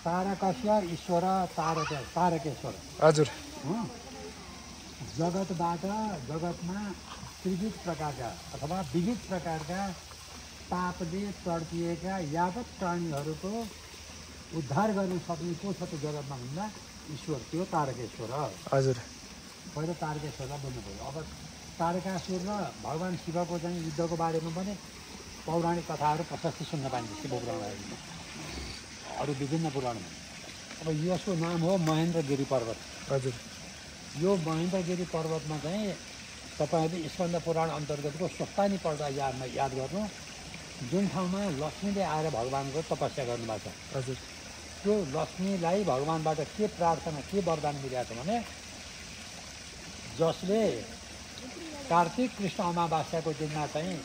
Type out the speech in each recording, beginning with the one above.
तारकस्य ईश्वर तारकेश्वर हजुर जगतबाट जगतमा त्रिविध प्रकारका अथवा विविध प्रकारका पापले तड्पिएका यावत प्राणीहरूको उद्धार गर्न सक्ने को छ त्यो जगतमा भन्दा ईश्वर त्यो तारकेश्वर। हजुर पहिलो तारकेश्वरलाई बोल्नु पऱ्यो। अब तारकासुर र भगवान् शिवको चाहिँ युद्धको बारेमा पनि पौराणिक कथाहरू प्रशस्ति सुन्न पाइन्छ शिव पुराणमा, अरू विभिन्न पुराणमा। अब यसको नाम हो महेन्द्रगिरी पर्वत। हजुर यो महेन्द्रगिरी पर्वतमा चाहिँ तपाईँहरूले स्कन्द पुराण अन्तर्गतको सोस्तानी पर्दा याद गर्नु, जुन ठाउँमा लक्ष्मीले आएर भगवान्को तपस्या गर्नुभएको छ। हजुर त्यो लक्ष्मीलाई भगवान्बाट के प्रार्थना के वरदान मिलेको छ भने, जसले कार्तिक कृष्ण अमावास्याको दिनमा चाहिँ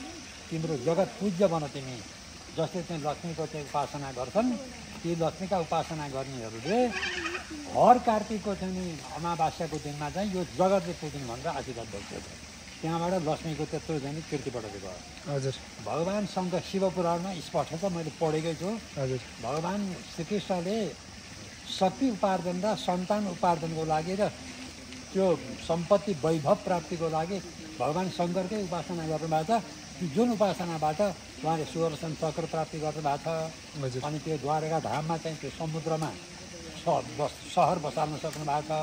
तिम्रो जगत पूज्य बन, तिमी जसले चाहिँ लक्ष्मीको चाहिँ उपासना गर्छन्, ती लक्ष्मीका उपासना गर्नेहरूले हर कार्तिकको चाहिँ अमावास्याको दिनमा चाहिँ यो जगतले पुज्नु भनेर आशीर्वाद दिन्छ। त्यहाँबाट लक्ष्मीको त्यत्रो चाहिँ कीर्ति बढेको भयो। हजुर भगवान् शङ्कर शिव पुराणमा स्पष्ट छ, मैले पढेकै छु। हजुर भगवान् श्रीकृष्णले शक्ति उपार्जन र सन्तान उपार्जनको लागि र त्यो सम्पत्ति वैभव प्राप्तिको लागि भगवान् शङ्करकै उपासना गर्नुभएको छ। जुन उपासनाबाट उहाँले सुदर्शन चक्र प्राप्ति गर्नुभएको छ। अनि त्यो द्वारका धाममा चाहिँ त्यो समुद्रमा सहर बसाल्न सक्नु भएको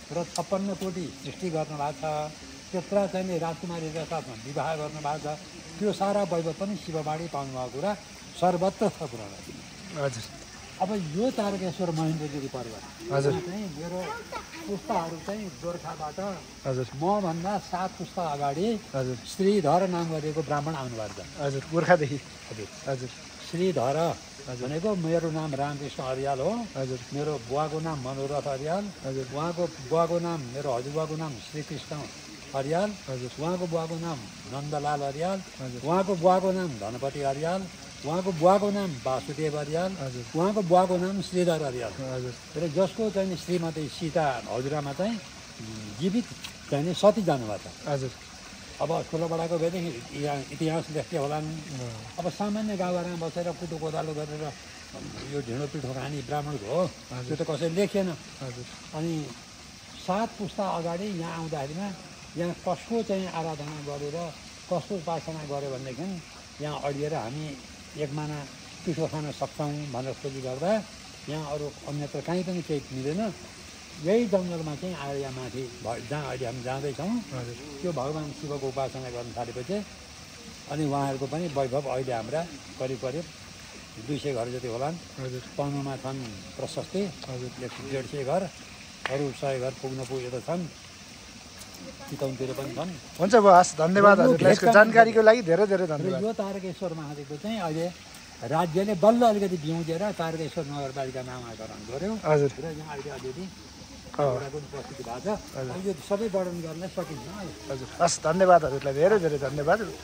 छ र 56 कोटी सृष्टि गर्नुभएको छ। त्यत्र चाहिँ राजकुमारीका साथमा विवाह गर्नुभएको छ। त्यो सारा वैभव पनि शिवबाटै पाउनुभएको कुरा सर्वत्र छ पुराण। हजुर अब यो तारकेश्वर महेन्द्रगिरी पर्वत चाहिँ मेरो पुस्ताहरू चाहिँ गोर्खाबाट हजुर मभन्दा 7 पुस्ता अगाडि हजुर श्रीधर नाम गरेको ब्राह्मण आउनुभएको छ। हजुर गोर्खादेखि हजुर हजुर श्रीधर भनेको मेरो नाम रामकृष्ण अर्याल हो। हजुर मेरो बुवाको नाम मनोरथ अर्याल। हजुर उहाँको बुवाको नाम, मेरो हजुरबुवाको नाम श्रीकृष्ण अर्याल। हजुर उहाँको बुवाको नाम नन्दलाल अर्याल। हजुर उहाँको बुवाको नाम धनपति अर्याल। उहाँको बुवाको नाम वासुदेव अर्याल। हजुर उहाँको बुवाको नाम श्रीधर अर्याल। हजुर र जसको चाहिँ श्रीमती सीता हजुरआमा चाहिँ जीवित चाहिँ सती जानुभएको छ। हजुर अब ठुलोबडाको भेदेखि इतिहास लेख्थे होलान्। अब सामान्य गाउँघरमा बसेर कुटो कोदालो गरेर यो ढिँडो पिठो खाने ब्राह्मणको हो, त्यो त कसैले लेखेन। हजुर अनि 7 पुस्ता अगाडि यहाँ आउँदाखेरिमा यहाँ कसको चाहिँ आराधना गरेर कसको उपासना गऱ्यो भनेदेखि यहाँ अडिएर हामी एक माना पिठो खान सक्छौँ भनेर खोजी गर्दा यहाँ अरू अन्यत्र कहीँ पनि केही मिलेन। यही जङ्गलमा चाहिँ आएर यहाँ माथि जहाँ अहिले हामी जाँदैछौँ, त्यो भगवान् शिवको उपासना गर्न थालेपछि अनि उहाँहरूको पनि वैभव अहिले हाम्रा करिब 200 घर जति होलान्। तनुमा छन् प्रशस्ति 150 घर, अरू 100 घर पुग्न पुगेको छन्, चितवनतिर पनि छन्। हुन्छ बस, धन्यवाद हजुरलाई यसको जानकारीको लागि धेरै धेरै धन्यवाद। यो तारकेश्वर महादेवको चाहिँ अहिले राज्यले बल्ल अलिकति बिउजेर तारकेश्वर नगरपालिका नामाकरण गर्यो। हजुर र यहाँ अहिले अलिअलि पनि उपस्थिति भएको छ। यो सबै वर्णन गर्न सकिन्छ। हजुर हस्, धन्यवाद हजुरलाई धेरै धेरै धन्यवाद।